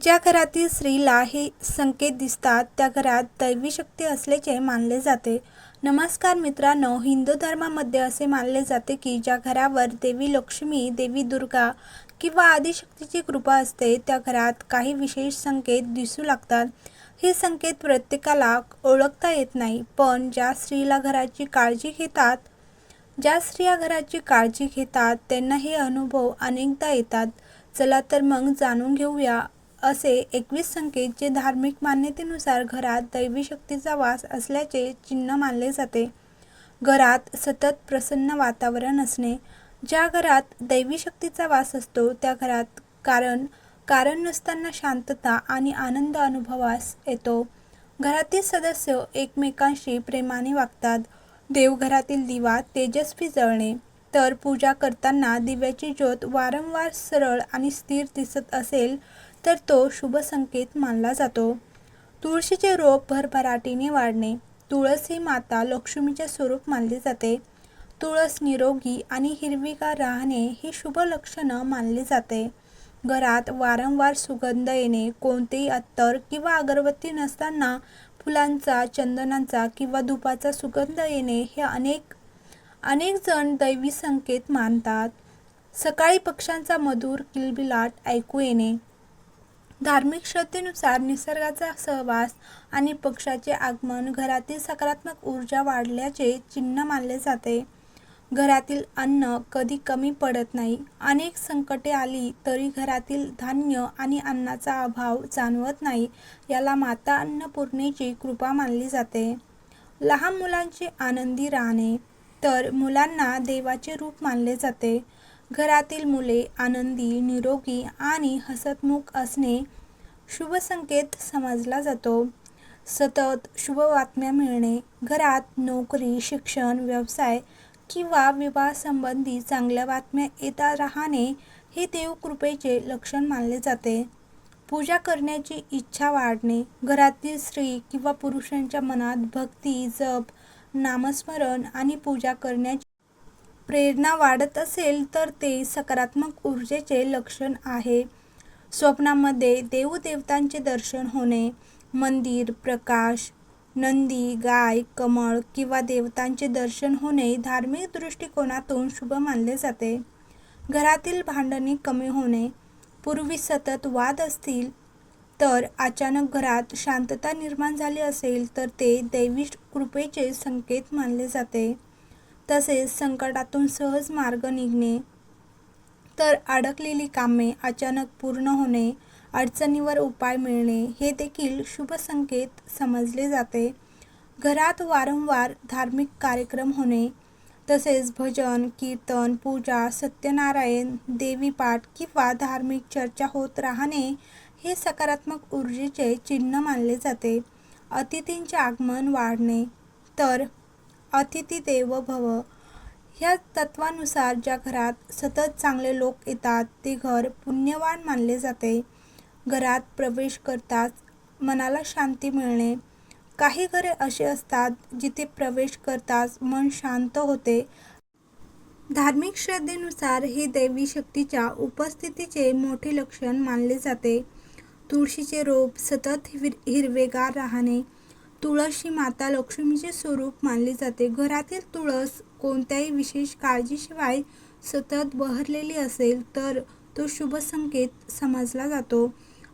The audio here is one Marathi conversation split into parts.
ज्या घरातील स्त्रीला हे संकेत दिसतात त्या घरात दैवी शक्ती असल्याचे मानले जाते. नमस्कार मित्रांनो, हिंदू धर्मामध्ये असे मानले जाते की ज्या घरावर देवी लक्ष्मी, देवी दुर्गा किंवा आदिशक्तीची कृपा असते त्या घरात काही विशेष संकेत दिसू लागतात. हे संकेत प्रत्येकाला ओळखता येत नाही, पण ज्या स्त्रिया घराची काळजी घेतात त्यांना हे अनुभव अनेकदा येतात. चला तर मग जाणून घेऊया असे 21 संकेत जे धार्मिक मान्यतेनुसार घरात दैवी शक्तीचा वास असल्याचे चिन्ह मानले जाते. घरात सतत प्रसन्न वातावरण असणे. ज्या घरात दैवी शक्तीचा वास असतो त्या घरात कारण नसताना शांतता आणि आनंद अनुभवास येतो. घरातील सदस्य एकमेकांशी प्रेमाने वागतात. देवघरातील दिवा तेजस्वी जळणे. तर पूजा करताना दिव्याची ज्योत वारंवार सरळ आणि स्थिर दिसत असेल तर तो शुभ संकेत मानला जातो. तुळशीचे रोप भरभराटीने वाढणे. तुळस ही माता लक्ष्मीचे स्वरूप मानले जाते. तुळस निरोगी आणि हिरवीगार राहणे ही शुभ लक्षण मानले जाते. घरात वारंवार सुगंध येणे. कोणतेही अत्तर किंवा अगरबत्ती नसताना फुलांचा, चंदनाचा किंवा धुपाचा सुगंध येणे हे अनेक जण दैवी संकेत मानतात. सकाळी पक्ष्यांचा मधुर किलबिलाट ऐकू येणे. धार्मिक श्रद्धेनुसार निसर्गाचा सहवास आणि पक्ष्याचे आगमन घरातील सकारात्मक ऊर्जा वाढल्याचे चिन्ह मानले जाते. घरातील अन्न कधी कमी पडत नाही. अनेक संकटे आली तरी घरातील धान्य आणि अन्नाचा अभाव जाणवत नाही. याला माता अन्नपूर्णेची कृपा मानली जाते. लहान मुलांचे आनंदी राहणे. तर मुलांना देवाचे रूप मानले जाते. घरातील मुले आनंदी, निरोगी आणि हसतमुख असणे शुभ संकेत समजला जातो. सतत शुभ बातम्या मिळणे. घरात नोकरी, शिक्षण, व्यवसाय किंवा विवाहासंबंधी चांगल्या बातम्या येत राहणे हे देवकृपेचे लक्षण मानले जाते. पूजा करण्याची इच्छा वाढणे. घरातील स्त्री किंवा पुरुषांच्या मनात भक्ती, जप, नामस्मरण आणि पूजा करण्याची प्रेरणा वाढत असेल तर ते सकारात्मक ऊर्जेचे लक्षण आहे. स्वप्नामध्ये देवदेवतांचे दर्शन होणे. मंदिर, प्रकाश, नंदी, गाय, कमळ किंवा देवतांचे दर्शन होणे धार्मिक दृष्टिकोनातून शुभ मानले जाते. घरातील भांडणे कमी होणे. पूर्वी सतत वाद असतील तर अचानक घरात शांतता निर्माण झाली असेल तर ते दैवी कृपेचे संकेत मानले जाते. तसेच संकटातून सहज मार्ग निघणे. तर अडकलेली कामे अचानक पूर्ण होणे, अडचणीवर उपाय मिळणे हे देखील शुभ संकेत समजले जाते. घरात वारंवार धार्मिक कार्यक्रम होणे. तसेच भजन, कीर्तन, पूजा, सत्यनारायण, देवीपाठ किंवा धार्मिक चर्चा होत राहणे हे सकारात्मक ऊर्जेचे चिन्ह मानले जाते. अतिथींचे आगमन वाढणे. तर अतिथी देवो भव ह्या तत्वानुसार ज्या घरात सतत चांगले लोक येतात ते घर पुण्यवान मानले जाते. घरात प्रवेश करताच मनाला शांती मिळणे. काही घरे अशी असतात जिथे प्रवेश करताच मन शांत होते. धार्मिक श्रद्धेनुसार हे दैवी शक्तीच्या उपस्थितीचे मोठे लक्षण मानले जाते. तुळशीचे रोप सतत हिरवेगार राहणे. तुळस ही माता लक्ष्मीचे स्वरूप मानले जाते. घरातील तुळस कोणत्याही विशेष काळजीशिवाय सतत बहरलेली असेल तर तो शुभ संकेत समजला जातो.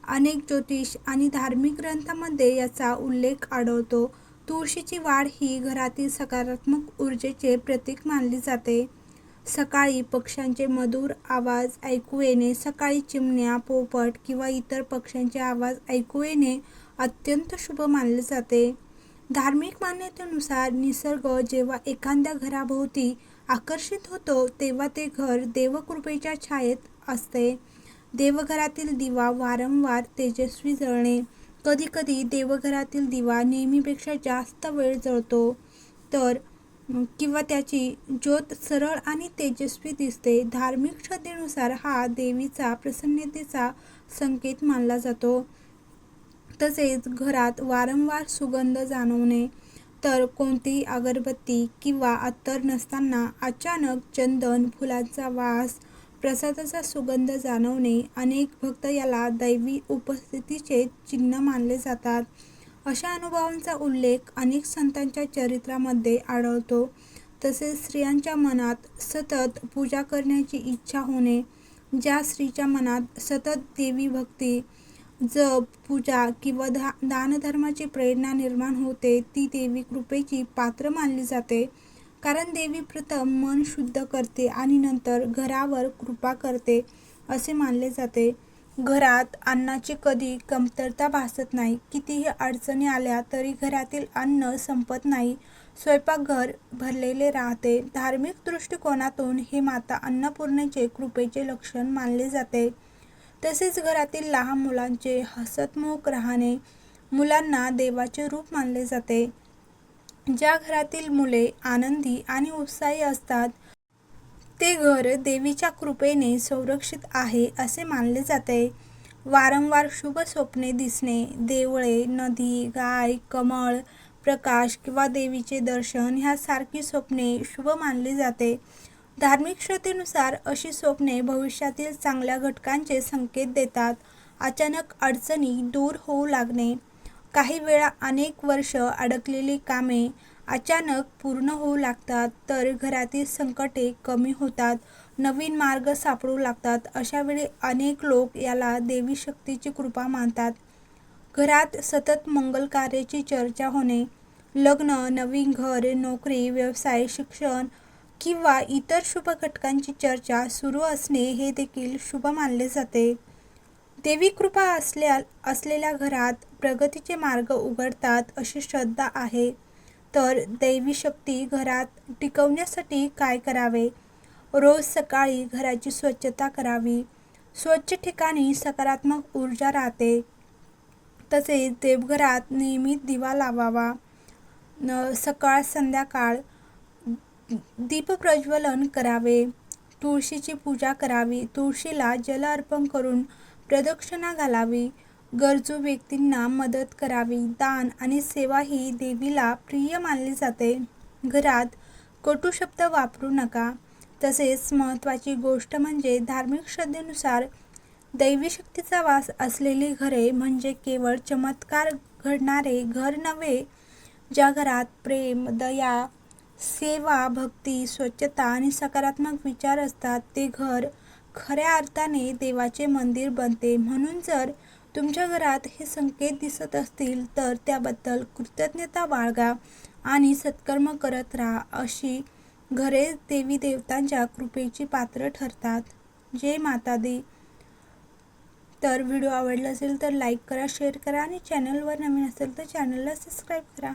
अनेक ज्योतिष आणि धार्मिक ग्रंथांमध्ये याचा उल्लेख आढळतो. तुळशीची वाढ ही घरातील सकारात्मक ऊर्जेचे प्रतीक मानली जाते. सकाळी पक्ष्यांचे मधुर आवाज ऐकू येणे. सकाळी चिमण्या, पोपट किंवा इतर पक्ष्यांचे आवाज ऐकू येणे अत्यंत शुभ मानले जाते. धार्मिक मान्यतेनुसार निसर्ग जेव्हा एखाद्या घराभोवती आकर्षित होतो तेव्हा ते घर देवकृपेच्या छायेत असते. देवघरातील दिवा वारंवार तेजस्वी जळणे. कधीकधी देवघरातील दिवा नेहमीपेक्षा जास्त वेळ जळतो तर किंवा त्याची ज्योत सरळ आणि तेजस्वी दिसते. धार्मिक श्रद्धेनुसार हा देवीचा प्रसन्नतेचा संकेत मानला जातो. तसेच घरात वारंवार सुगंध जाणवणे. तर कोणतीही अगरबत्ती किंवा अत्तर नसताना अचानक चंदन, फुलांचा वास, प्रसादाचा सुगंध जाणवणे. अनेक भक्त याला दैवी उपस्थितीचे चिन्ह मानले जातात. अशा अनुभवांचा उल्लेख अनेक संतांच्या चरित्रामध्ये आढळतो. तसेच स्त्रियांच्या मनात सतत पूजा करण्याची इच्छा होणे. ज्या स्त्रीच्या मनात सतत देवी भक्ती, जप, पूजा किंवा दानधर्माची प्रेरणा निर्माण होते, ती देवी कृपेची पात्र मानली जाते. कारण देवी प्रथम मन शुद्ध करते आणि नंतर घरावर कृपा करते असे मानले जाते. घरात अन्नाची कधी कमतरता भासत नाही. कितीही अडचणी आल्या तरी घरातील अन्न संपत नाही. स्वयंपाकघर भरलेले राहते. धार्मिक दृष्टिकोनातून हे माता अन्नपूर्णेचे कृपेचे लक्षण मानले जाते. तसेच घरातील लहान मुलांचे हसतमुख राहणे मुलांना देवाचे रूप मानले जाते. ज्या घरातील मुले आनंदी आणि उत्साही असतात ते घर देवीच्या कृपेने संरक्षित आहे असे मानले जाते. वारंवार शुभ स्वप्ने दिसणे, देवळे, नदी, गाय, कमळ, प्रकाश किंवा देवीचे दर्शन ह्यासारखी स्वप्ने शुभ मानली जाते. धार्मिक श्रद्धेनुसार अशी स्वप्ने भविष्यातील चांगल्या घटकांचे संकेत देतात. अचानक अडचणी दूर होऊ लागणे, काही वेळा अनेक वर्ष अडकलेली कामे अचानक पूर्ण होऊ लागतात, तर घरातील संकटे कमी होतात, नवीन मार्ग सापडू लागतात. अशा वेळी अनेक लोक याला देवी शक्तीची कृपा मानतात. घरात सतत मंगल कार्याची चर्चा होणे, लग्न, नवीन घर, नोकरी, व्यवसाय, शिक्षण किंवा इतर शुभ घटकांची चर्चा सुरू असणे हे देखील शुभ मानले जाते. देवी कृपा असलेल्या घरात प्रगतीचे मार्ग उघडतात अशी श्रद्धा आहे. तर दैवी शक्ती घरात टिकवण्यासाठी काय करावे? रोज सकाळी घराची स्वच्छता करावी. स्वच्छ ठिकाणी सकारात्मक ऊर्जा राहते. तसेच देवघरात नियमित दिवा लावावा. सकाळ संध्याकाळ दीपप्रज्वलन करावे. तुळशीची पूजा करावी. तुळशीला जल अर्पण करून प्रदक्षिणा घालावी. गरजू व्यक्तींना मदत करावी. दान आणि सेवा ही देवीला प्रिय मानली जाते. घरात कटू शब्द वापरू नका. तसेच महत्त्वाची गोष्ट म्हणजे धार्मिक श्रद्धेनुसार दैवी शक्तीचा वास असलेली घरे म्हणजे केवळ चमत्कार घडणारे घर नव्हे. ज्या घरात प्रेम, दया, सेवा, भक्ती, स्वच्छता आणि सकारात्मक विचार असतात ते घर खऱ्या अर्थाने देवाचे मंदिर बनते. म्हणून जर तुमच्या घरात हे संकेत दिसत असतील तर त्याबद्दल कृतज्ञता बाळगा आणि सत्कर्म करत राहा. अशी घरे देवी देवतांच्या कृपेची पात्र ठरतात. जय माता दी. तर व्हिडिओ आवडला असेल तर लाईक करा, शेअर करा आणि चॅनलवर नवीन असेल तर चॅनलला सबस्क्राईब करा.